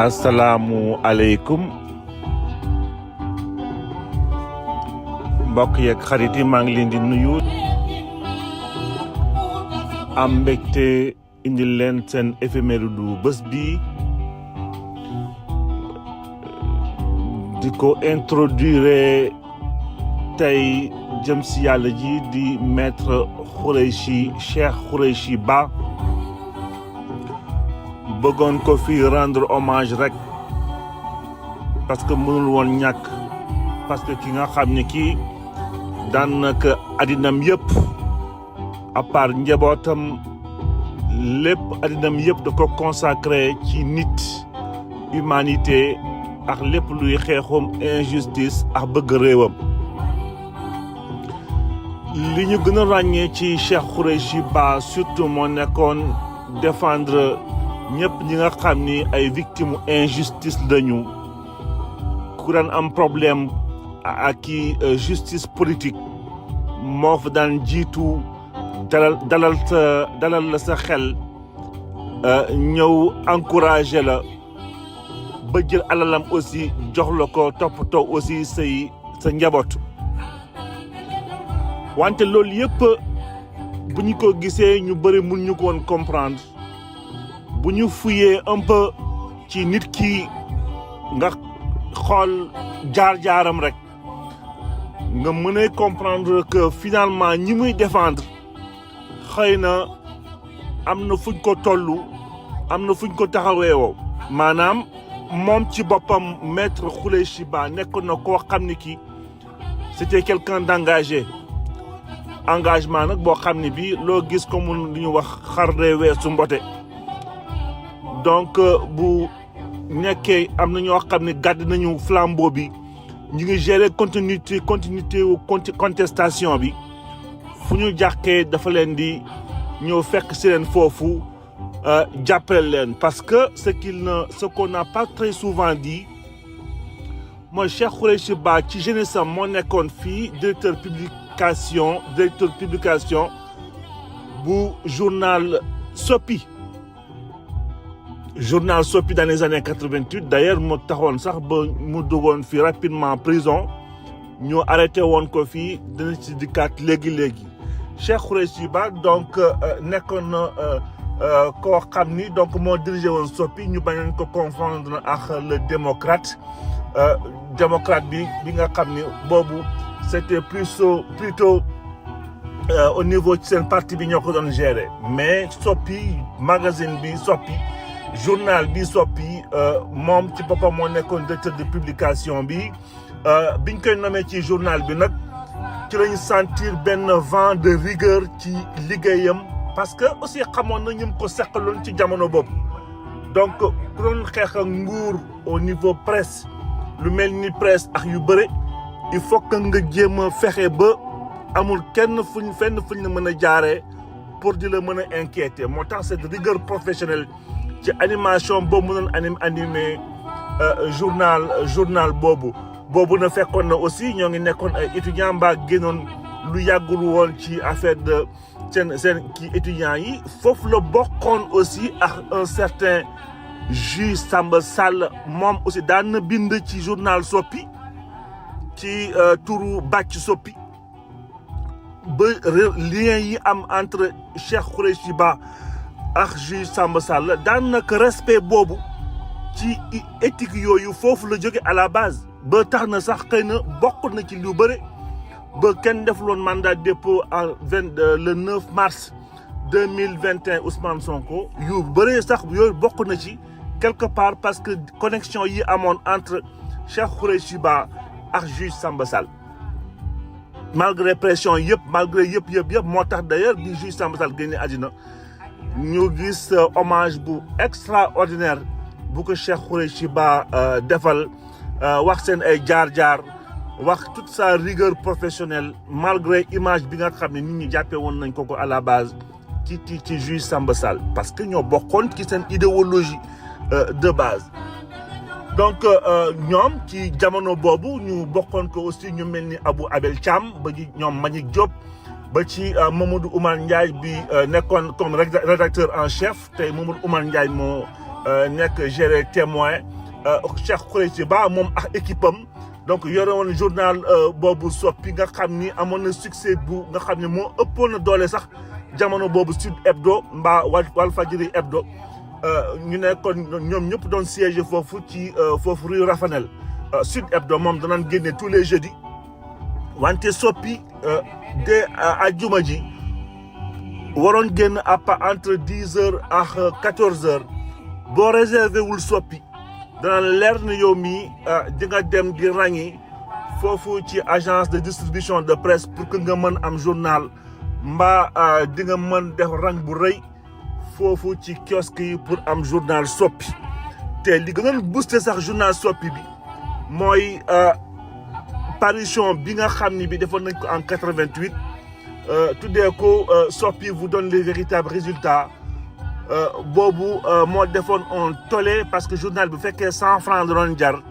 asalaamu aleykum mbokk yeeg xarit yi maa ngi leen di nuyu am mbégte indil leen seen éphéméride du bés bi di ko introduire tey jëm si yàlla ji di maître Cheikh Khoureyssi Ba bëggoon ko fi rendre hommage rek parce que mënul woon ñàkk parce que ki nga xam ne kii daanaka addinam yëpp à part njabootam lépp addinam yëpp da ko consacré ci nit humanité ak lépp luy xeexum injustice ak bëgg réewam. li ñu gën a ràññee ci Cheikh Khoureyssi Ba surtout moo nekkoon défendre ñëpp ñi nga xam ni ay victimes injustice lañu ku daan am problème ak justice politique moo fa daan jiitu dalal la sa xel ñëw encouragé la ba jël alalam aussi jox la ko toppatoo aussi sa njaboot. wante loolu yëpp bu ñu ko gisee ñu bëri mun ñu ko woon comprendre bu ñu fuyee un peu ci nit ki nga xool jaar-jaaram rek nga mën a comprendre que finalement ñi muy défendre xëy na am na fuñ ko tollu am na fuñ ko taxaweewoo maanaam moom ci boppam maître Khoureyssi Ba nekkoon na koo xam ne kii c'était quelqu'un d'engagé engagement nag boo xam ne bii loo gis ko mun lu ñu wax xar dee weesu mbote donc bu nekkee am na ñoo xam ne gàdd nañu flambeau bi ñu ngi gérer continuité wu contestation bi fu ñu jàqee dafa leen di ñëw fekk si leen foofu jàppale leen parce que ce qu'on n'a pas très souvent dit mooy Cheikh Khoureyssi Ba ci jeunesse am moo nekkoon fii directeur publication bu journal Sopi dans les années 88 d'ailleurs moo taxoon sax ba mu duggoon fi rapidement prison ñu arrêté woon ko fii dina ci dikkaat léegi Cheikh Khoureyssi Ba donc nekkoon na koo xam ni donc moo dirigé woon Sopi ñu bañoon ko confondre ak le démocrate bi nga xam ni boobu c'était plutôt au niveau ci seen parti bi ñoo ko doon gérer mais Sopi magazine bi Sopi journal bi Sopi moom ci boppam moo nekkoon directeur de publication bi biñ koy nommé ci journal bi nag ci lañu sentir benn vent de rigueur ci liggéeyam parce que aussi xamoon na ñu ko seqaloon ci jamono boobu donc ku doon xeex ak nguur au niveau presse lu mel ni presse ak yu bëre il faut que nga jéem a fexe ba amul fenn fuñ la mën a jaaree pour di la mën a inquiéter moo tax cette rigueur professionnelle ci animation boobu mënoon animé journal boobu na fekkoon na aussi ñoo ngi nekkoon ay étudiants mbaa génnoon lu yàggul woon ci affaire de seen kii étudiants yi foofu la bokkoon aussi ak un certain Juge Samba Sall moom aussi daan na bind ci journal Sopi ci turu Bàcc Sopi ba lien yi am entre Cheikh Khoureyssi Ba ak Juge Samba Sall daan na ko respect boobu ci éthique yooyu foofu la jóge à la base ba tax na sax xëy na bokk na ci lu bëre ba kenn defuloon mandat dépôt le 9 mars 2021 Ousmane Sonko yu bëree sax yooyu bokk na ci quelque part parce que connexion yi amoon entre Cheikh Khoureyssi Ba ak Juge Samba Sall malgré pression yëpp malgré yëpp moo tax d'ailleurs bi Juge Samba Sall génne àddina ñu gis hommage bu extraordinaire bu ko Cheikh Khoureyssi Ba defal wax seen ay jaar-jaar wax toute sa rigueur professionnelle malgré image bi nga xam ne nit ñi jàppee woon nañ ko à la base ci Juge Samba Sall parce que ñoo bokkoon ci seen idéologie de base donc ñoom ci jamono boobu ñu bokkoon ko aussi ñu mel ni Abou Abel Thiam ba ci ñoom Mbagnick Diop ba ci Mamadou Oumar Ndiaye bi nekkoon comme rédacteur en chef tey Mamadou Oumar Ndiaye moo nekk gérer témoin Cheikh Khoureyssi Ba moom ak équipe am donc yore woon journal boobu soppi nga xam ni amoon na succès bu nga xam ne moo ëppoon na doole sax jamono boobu Sud Hebdo mbaa Walfadjri Hebdo ñu nekkoon ñoom ñëpp doon siège foofu ci foofu rue Rafanel Sud Hebdo moom danaan génne tous les jeudis wante soppi dès àjjuma ji waroon génn entre 10h ak 14h boo réservé wul soppi dana leer na yow mii di nga dem di ràññi foofu ci agence de distribution de presse pour que nga mën am journal mbaa di nga mën def rang bu rëy foofu ci kiosque yi pour am journal soppi te li gënoon booster sax journal soppi bi mooy parution bi nga xam ni bi defoon nañ ko en 88 tuddee ko soppi vous donne les véritables résultats boobu moo defoon un tollé parce que journal bu fekkee 100 francs la doon jar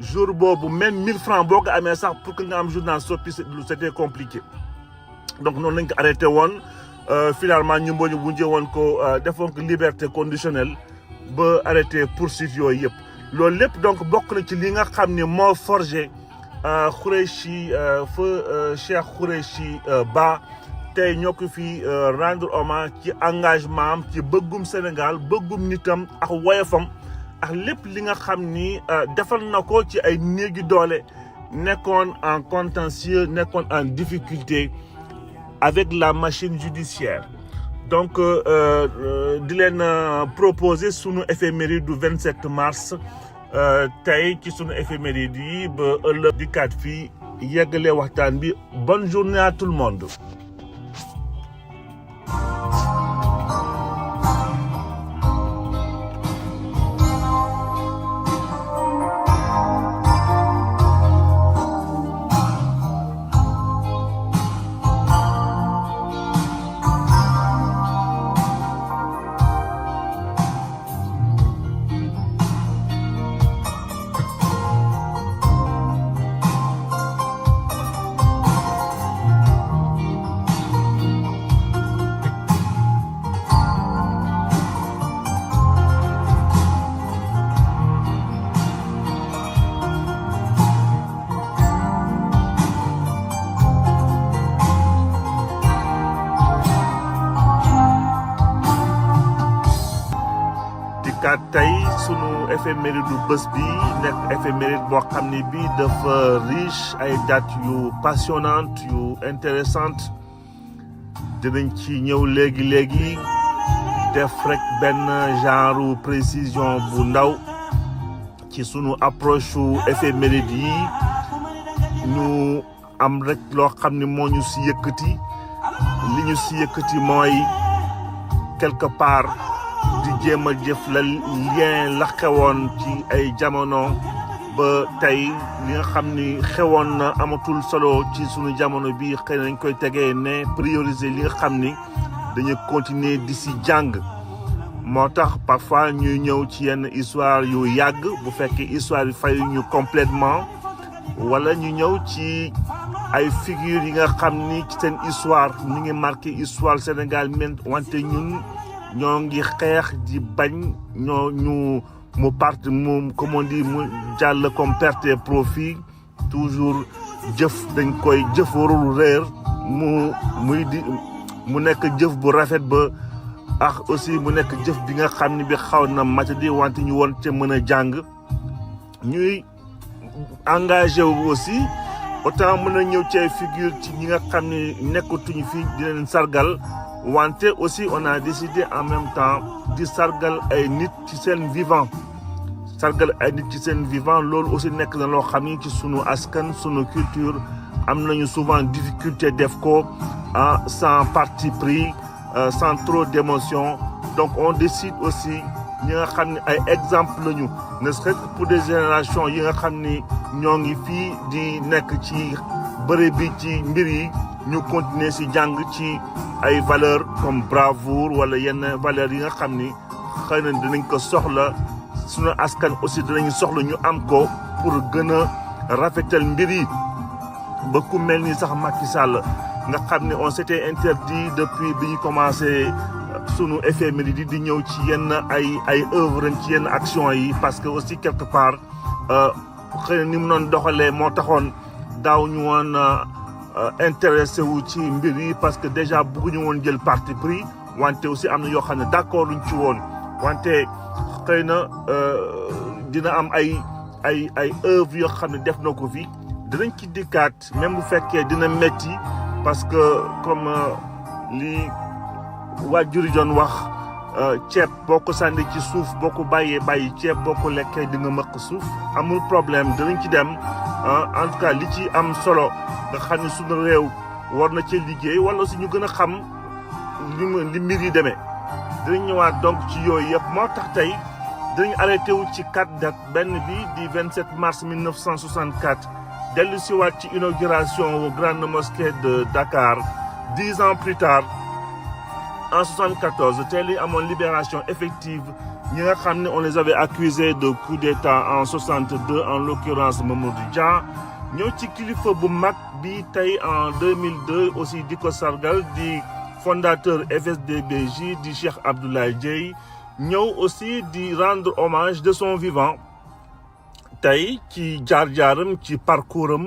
jour boobu même 1000 francs boo ko amee sax pour que nga am journal soppi c'était compliqué donc noonu lañ ko arrêté woon finalement ñu mujjee woon ko defoon ko liberté conditionnelle ba arrêté poursuite yooyu yëpp loolu lépp donc bokk na ci li nga xam ne moo forgé Khoureyssi Cheikh Khoureyssi Ba tey ñoo ko fi rendre hommage ci engagement am ci bëggum Sénégal bëggum nitam ak woyofam ak lépp li nga xam ni defal na ko ci ay néegi doole nekkoon en contentieux nekkoon en difficulté avec la machine judiciaire donc di leen proposer sunu éphéméride du 27 mars tey ci sunu éphéméride yi ba ëllëg di kat fii yeggale waxtaan bi bonne journée à tout le monde. kat tey sunu éphéméride du bés bi nekk éphéméride boo xam ne bii dafa riche ay dates yu passionnantes yu intéressantes dinañ ci ñëw léegi def rek benn genre précision bu ndaw ci sunu approche su éphéméride yi ñu am rek loo xam ne moo ñu si yëkkati li ñu si yëkkati mooy quelque part di jéem a jëf la lien la xewoon ci ay jamono ba tey li nga xam ni xewoon na amatul solo ci sunu jamono bi xëy nañ koy tegee ne prioriser li nga xam ni dañu continuer di si jàng moo tax parfois ñuy ñëw ci yenn histoire yu yàgg bu fekkee histoire yi fayu ñu complètement wala ñu ñëw ci ay figures yi nga xam ni ci seen histoire ñu ngi marqué histoire Sénégal men wante ñun ñoo ngi xeex di bañ ñu comme on dit mu jàll comme perte et profit toujours jëf dañ koy jëf warul réer mu nekk jëf bu rafet ba ak aussi mu nekk jëf bi nga xam ne bi xaw na matadi wante ñu woon te mën a jàng ñuy engagé wu aussi autant mën a ñëw ci ay figure ci ñi nga xam ne nekkatuñu fi di leen sargal wante aussi on a décidé en même temps di sargal ay nit ci seen vivant loolu aussi nekk na loo xam ni ci sunu askan sunu culture am nañu souvent difficulté def ko sans parti pris sans trop d'émotion donc on décide aussi ñi nga xam ne ay exemple lañu ne serait-ce que pour des générations yi nga xam ni ñoo ngi fii di nekk ci bërëb bi ci mbir yi ñu continuer si jàng ci ay valeurs comme bravoure wala yenn valeurs yi nga xam ni xëy na dinañ ko soxla sunu askan aussi dinañ soxla ñu am ko pour gën a rafetal mbir yi ba ku mel ni sax Macky Sall nga xam ne on s'était interdit depuis bi ñu commencé sunu éphéméride di ñëw ci yenn ay œuvre ci yenn action yi parce que aussi quelque part xëy na ni mu noon doxalee moo taxoon daaw ñu woon intéressé wu ci mbir yi parce que déjà bëgguñu woon jël parti pris wante aussi am na yoo xam ne d'accord luñ ci woon wante xëy na dina am ay œuvre yoo xam ne def na ko fi dinañ ci dikkaat même bu fekkee dina metti parce que comme li waajur yi doon wax ceeb boo ko sànni ci suuf boo ko bàyyi ceeb boo ko lekkee di nga mëq suuf amul problème dinañ ci dem en tout cas li ci am solo nga xam ne suñu réew war na ci liggéey wala aussi ñu gën a xam li mbir yi demee dinañ ñëwaat donc ci yooyu yëpp moo tax tey dinañ arrêté wu ci 4 dates benn bi di 27 mars 1964 dellu si waat ci inauguration grande mosquée de Dakar 10 ans plus tard en 74 tey li amoon libération effective ñi nga xam ne on les avait accusés de coup d'état en 62 en l'occurrence Mamadou Dia ñëw ci kilifa bu mag bi tey en 2002 aussi di ko sargal di fondateur FSD/BJ di Cheikh Abdoulaye Dièye ñëw aussi di rendre hommage de son vivant tey ci jaar-jaaram ci parcours am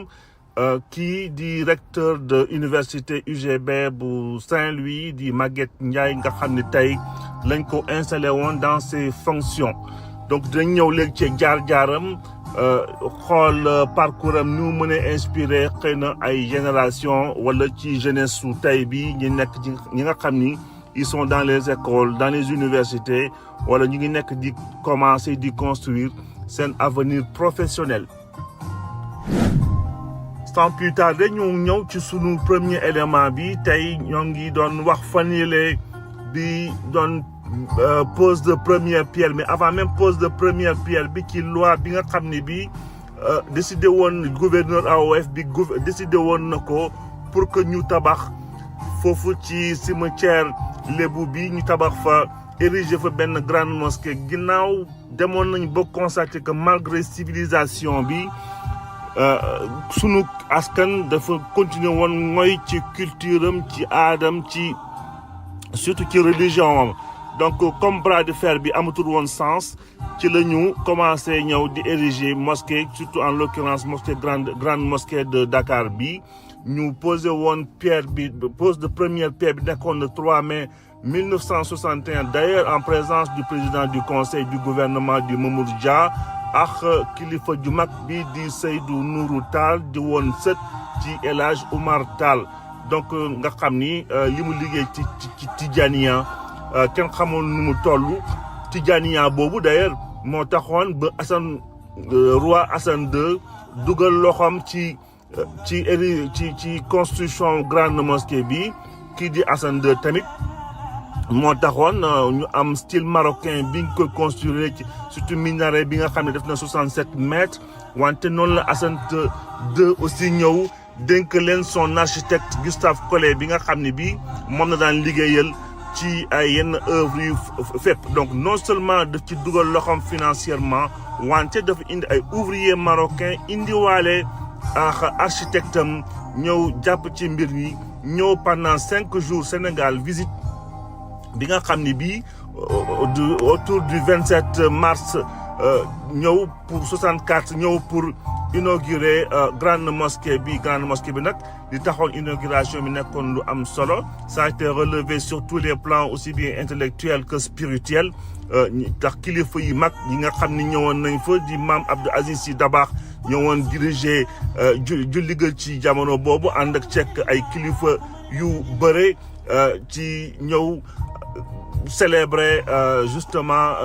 kii di recteur de université UGB bu Saint-Louis di Maguette Ndiaye nga xam ne tey lañ ko installé woon dans ses fonctions donc dinañ ñëw léegi ci jaar-jaaram xool parcours am ni mu mën a inspiré xëy na ay génération wala ci jeunesse su tey bi ñi nekk ci ñi nga xam ni ils sont dans les écoles dans les universités wala ñu ngi nekk di commencer di construire seen avenir professionnel. Sans plus tarder ñu ñëw ci sunu premier élément bi tey ñoo ngi doon wax fan yële bi doon pose de première pierre mais avant même pose de première pierre bi ci loi bi nga xam ne bi décidé woon gouverneur AOF bi décidé woon na ko pour que ñu tabax foofu ci cimetière Lébu bi ñu tabax fa ériger fa benn grande mosquée ginnaaw demoon nañ ba constater que malgré civilisation bi sunu askan dafa continuer woon mooy ci culture am ci aadam ci surtout ci religion am donc comme bras de fer bi amatul woon sens ci la ñu commencé ñëw di ériger mosquée surtout en l'occurrence mosquée grande mosquée de Dakar bi ñu posé woon pierre bi pose de première pierre bi nekkoon le 3 mai 1961 d'ailleurs en présence du président du conseil du gouvernement du Mamadou Dia ak kilifa ju mag bi di Seydou Nourou Tall di woon sët ci El Hadj Oumar Tall donc nga xam ni li mu liggéey ci Tidjaniya kenn xamoon nu mu toll Tidjaniya boobu d'ailleurs moo taxoon ba roi Hassan II dugal loxoom ci construction grande mosquée bi kii di Hassan II tamit moo taxoon ñu am style marocain bi nga koy construire ci surtout minaret bi nga xam ne def na 67 mètres wante noonu la Hassan II aussi ñëw dénk leen son architecte Gustave Collet bi nga xam ne bii moom na daan liggéeyal ci ay yenn œuvres yu fépp donc non seulement daf ci dugal loxoom financièrement wante dafa indi ay ouvriers marocains indiwaale ak architecte am ñëw jàpp ci mbir yi ñëw pendant 5 jours Sénégal visite bi nga xam ne bii autour du 27 mars ñëw pour 64 ñëw pour inaugurer grande mosquée bi nag li taxoon inauguration bi nekkoon lu am solo ça a été relevé sur tous les plans aussi bien intellectuels que spirituels tax kilifa yi mag yi nga xam ne ñëwoon nañ fa di maam Abdou Aziz Sy Dabakh ñëwoon diriger julli ga ci jamono boobu ànd ak cekk ay kilifa yu bëre ci ñëw célébrer justement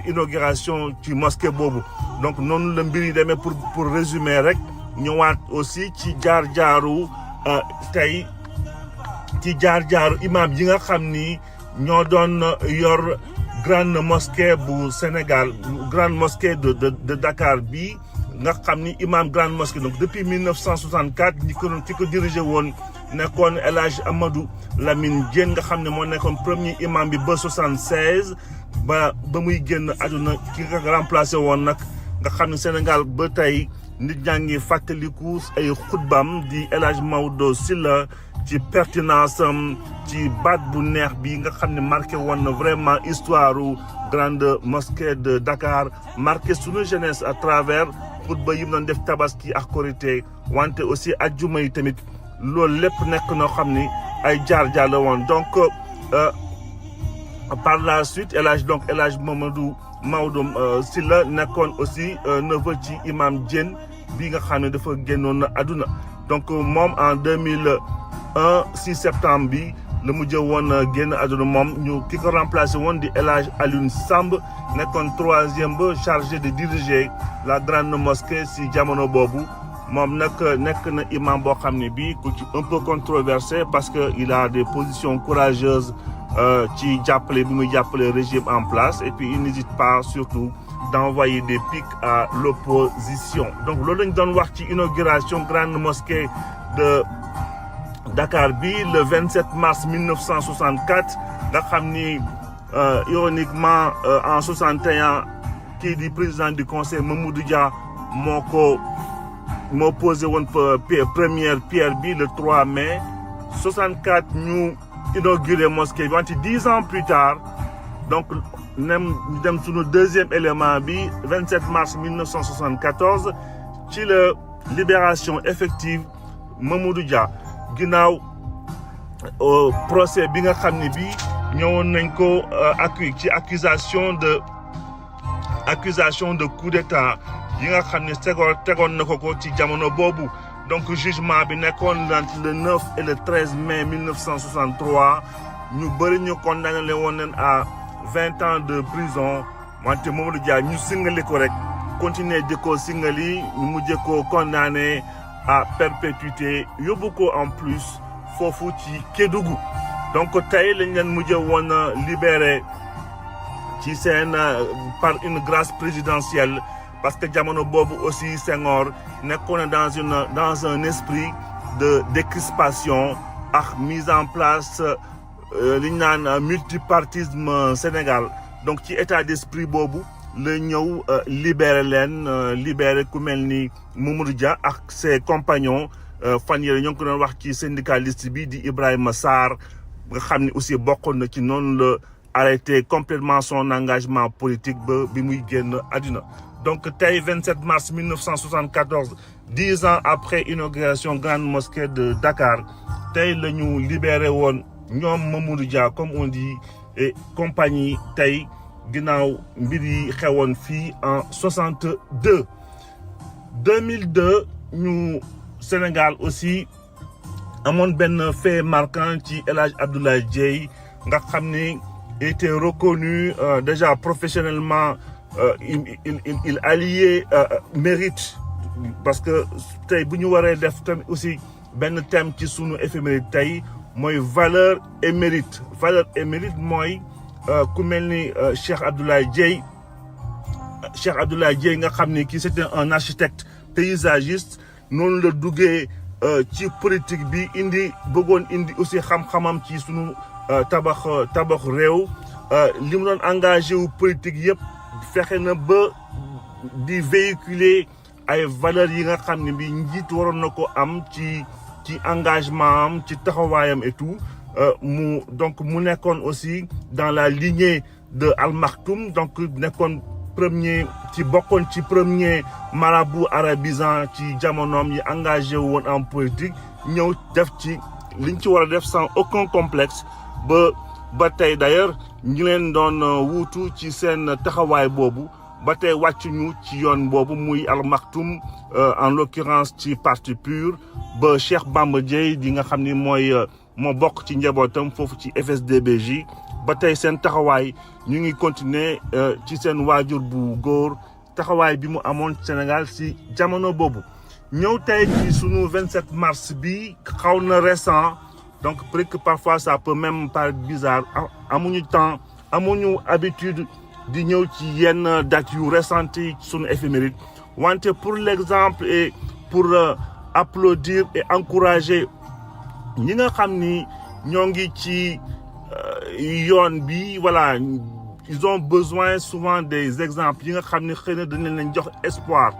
inauguration ci mosquée boobu donc noonu la mbir yi demee pour résumer rek ñëwaat aussi ci jaar-jaaru tey ci jaar-jaaru imam yi nga xam ni ñoo doon yor grande mosquée bu Sénégal grande mosquée de Dakar bi nga xam ni imam grande mosquée donc depuis 1964 ñi ko dirigé woon nekkoon El Hadj Amadou Lamine Diène nga xam ne moo nekkoon premier imam bi ba 76 ba muy génn àdduna ki nga remplacé woon nag nga xam ne Sénégal ba tey nit ñaa ngi fàttaliku ay xutbaam di El Hadj Maodo Sylla ci pertinence am ci baat bu neex bi nga xam ne marqué woon na vraiment histoire grande mosquée de Dakar marqué sunu jeunesse à travers xutba yi mu doon def tabaski ak korité wante aussi ajjuma yi tamit loolu lépp nekk noo xam ni ay jaar-jaar la woon donc par la suite El Hadj Maodo Sylla nekkoon aussi neveu ci imam Diène bi nga xam ne dafa génnoon na àdduna donc moom en 2001 6 septembre bi la mujjee woon génn àdduna moom ñu ki ko remplacé woon di El Hadj Alioune Samb nekkoon 3e ba chargé de diriger la grande mosquée si jamono boobu moom nag nekk na imam boo xam ne bii ku ci un peu controversé parce que il a des positions courageuses ci jàppale bi muy jàppale régime en place et puis il n'hésite pas surtout d'envoyer des pics à l'opposition donc loolu lañ doon wax ci inauguration grande mosquée de Dakar bi le 27 mars 1964 nga xam ni ironiquement en 61 kii di président du conseil Mamadou Dia moo posé woon première pierre bi le 3 mai 64 ñu inauguré mosquée bi wante 10 ans plus tard donc nem dem sunu deuxième élément bi 27 mars 1974 ci la libération effective Mamadou Dia ginnaaw procès bi nga xam ne bi ñëwoon nañ ko ci accusation de coup d'état yi nga xam ne tegoon na ko ci jamono boobu donc jugement bi nekkoon le 9 et le 13 mai 1963 ñu bëri ñu condamné woon leen à 20 ans de prison wante Mamadou Dia ñu singali ko rek continuer di ko singali ñu mujjee ko condamné à perpétuité yóbbu ko en plus foofu ci Kédougou donc tey lañ leen mujjee woon libéré ci seen par une grâce présidentielle parce que jamono boobu aussi Senghor nekkoon dans un esprit de décrispation ak mise en place li ñu naan multipartisme Sénégal donc ci état d'esprit boobu la ñëw libéré ku mel ni Mamadou Dia ak ses compagnons fan yii ñoo ngi ko doon wax ci syndicaliste bi di Ibrahima Sarr nga xam ne aussi bokkoon na ci noonu la arrêté complètement son engagement politique ba bi muy génn àddina donc tey 27 mars 1974 10 ans après inauguration grande mosquée de Dakar tey la ñu libéré woon ñoom Mamadou Dia comme on dit et compagnie tey ginnaaw mbir yi xewoon fii en 62 2002 ñu Sénégal aussi amoon benn fait marquant ci El Hadj Abdoulaye Dieye nga xam ni était reconnu déjà professionnellement il alliait mérite parce que tey bu ñu waree def tamit aussi benn thème ci sunu éphéméride tey mooy valeur et mérite mooy ku mel ni Cheikh Abdoulaye Dieye nga xam ni kii c'était un architecte paysagiste noonu la duggee ci politique bi bëggoon indi aussi xam-xamam ci sunu tabax réew li mu doon engagé wu politique yëpp fexe na ba di véhiculer ay valeurs yi nga xam ne bi njiit waroon na ko am ci engagement am ci taxawaayam et tout mu nekkoon aussi dans la lignée de Al Maktoum donc nekkoon bokkoon ci premier marabout arabisant ci jamonoom yi engagé wu woon en politique ñëw def ci liñ ci war a def sans aucun complexe ba tey d'ailleurs ñu leen doon wuutu ci seen taxawaay boobu ba tey wàcc ñu ci yoon boobu muy Al Maktoum en l'occurrence ci parti PUR ba Cheikh Bamba Dièye di nga xam ni moo bokk ci njabootam foofu ci FSD/BJ ba tey seen taxawaay ñu ngi continuer ci seen waajur bu góor taxawaay bi mu amoon Sénégal si jamono boobu ñëw tey ci sunu 27 mars bi xaw na récent donc peut-être que parfois ça peut même paraître bizarre amuñu temps amuñu habitude di ñëw ci yenn dates yu récentes yi sunu éphéméride wante pour l'exemple et pour applaudir et encourager ñi nga xam ni ñoo ngi ci yoon bi voilà ils ont besoin souvent des exemples yi nga xam ni xëy na dañ leen jox espoir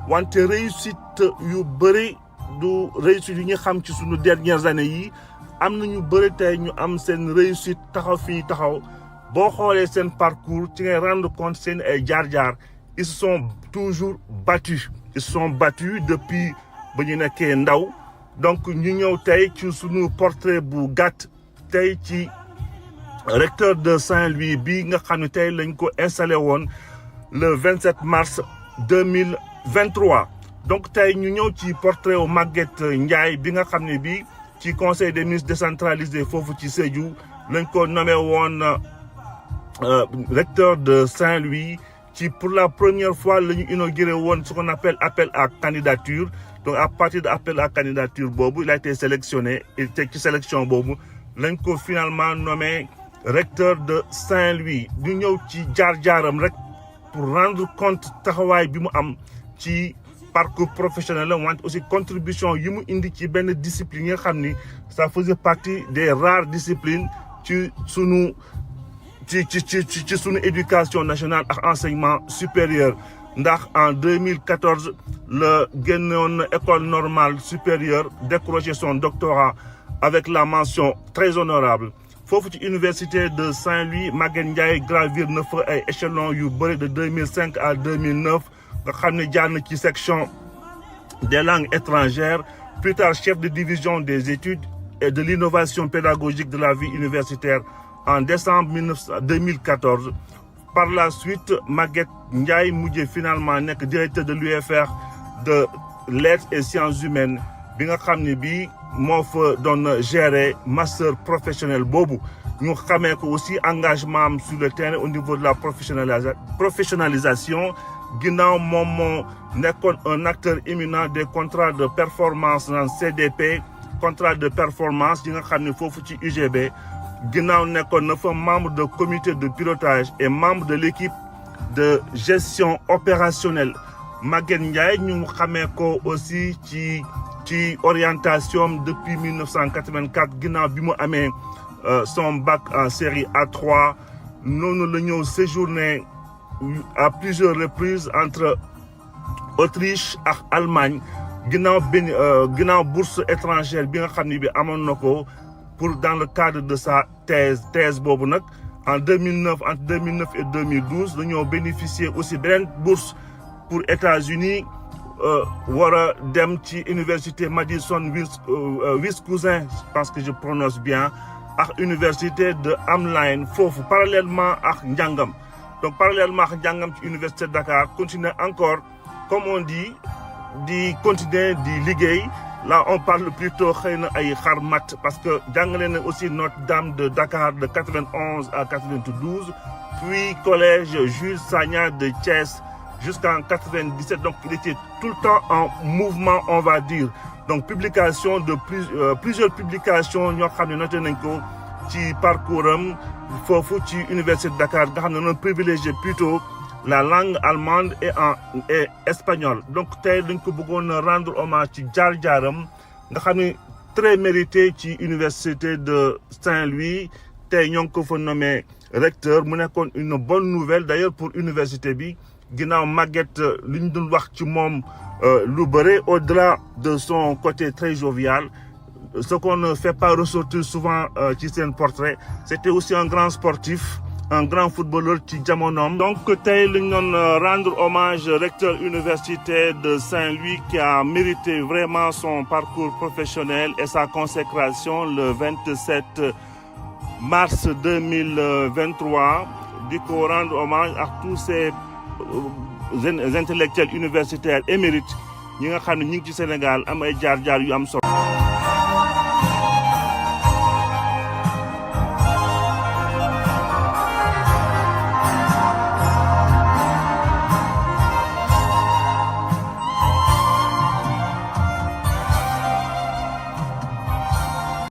wante réussite yu bëri du réussite yi ñu xam ci sunu dernières années yi am nañu bëri tey ñu am seen réussite taxaw fii taxaw boo xoolee seen parcours ci ngay rendre compte seen ay jaar-jaar ils se sont toujours battus depuis ba ñu nekkee ndaw donc ñu ñëw tey ci suñu portrait bu gàtt tey ci recteur de Saint-Louis bi nga xam ne tey lañ ko installé woon le 27 mars 2023 donc tey ñu ñëw ci portrait wu Maguette Ndiaye bi nga xam ne bi ci conseil des ministres décentralisé foofu ci Sédhiou lañ ko nommé woon recteur de Saint-Louis ci pour la première fois la ñu inauguré woon ce qu'on appelle appel à candidature donc à partir de appel à candidature boobu il a été sélectionné et te ci sélection boobu lañ ko finalement nommé recteur de Saint-Louis ñu ñëw ci jaar-jaaram rek pour rendre compte taxawaay bi mu am ci parcours professionnel la wante aussi contribution yi mu indi ci benn discipline yi nga xam ni ça faisait partie des rares disciplines ci sunu sunu éducation nationale ak enseignement supérieur ndax en 2014 la génnoon école normale supérieure décroché son doctorat avec la mention très honorable foofu ci université de Saint-Louis Maguette Ndiaye gravir na fa ay échelons yu bëri de 2005 à 2009 nga xam ne jaar na ci section des langues étrangères plus tard chef de division des études et de l'innovation pédagogique de la vie universitaire en décembre 2014 par la suite Maguette Ndiaye mujjee finalement nekk directeur de l'UFR de lettres et sciences humaines bi nga xam ne bii moo fa doon gérer master professionnel boobu ñu xamee ko aussi engagement am sur le terrain au niveau de la professionnalisation ginnaaw moom moo nekkoon un acteur éminent des contrats de performance dans CDP contrat de performance yi nga xam ne foofu ci UGB ginnaaw nekkoon na fa membre de comité de pilotage et membre de l'équipe de gestion opérationnelle Maguette Ndiaye ñu xamee ko aussi ci orientation depuis 1984 ginnaaw bi mu amee son bac en série A3 noonu la ñëw séjourné à plusieurs reprises entre Autriche ak Allemagne ginnaaw bourse étrangère bi nga xam ne bi amoon na ko pour dans le cadre de sa thèse boobu nag en 2009 entre 2009 et 2012 dañoo bénéficier aussi beneen bourse pour États-Unis war a dem ci université Madison Wisconsin je pense que je prononce bien ak université de Hamline foofu parallèlement ak njàngam donc parallèlement ak njàngam ci université de Dakar continuer encore comme on dit di continuer di liggéey là on parle plutôt xëy na ay xarmat parce que jàngale na aussi Notre-Dame de Dakar de 91 à 92 puis collège Jules Sagna de Thiès jusqu'en 97 donc il était tout le temps en mouvement on va dire donc publication de plusieurs publications ñoo xam ne noté nañ ko ci parcours am foofu ci université de Dakar nga xam ne noonu privilégié plutôt la langue allemande et espagnole donc tey dañ ko bëggoon rendre hommage ci jaar-jaaram nga xam ne très mérité ci université de Saint-Louis tey ñoo ngi ko fa nommé recteur mu nekkoon une bonne nouvelle d'ailleurs pour université bi ginnaaw Maguette li ñu doon wax ci moom lu bëre au-delà de son côté très jovial ce qu'on ne fait pas ressortir souvent ci seen portrait c'était aussi un grand sportif un grand footballeur ci jamonoom donc tey lañ doon rendre hommage recteur universitaire de Saint-Louis qui a mérité vraiment son parcours professionnel et sa consécration le 27 mars 2023 di ko rendre hommage à tous ces intellectuels universitaires émérites ñi nga xam ne ñi ngi ci Sénégal am ay jaar-jaar yu am solo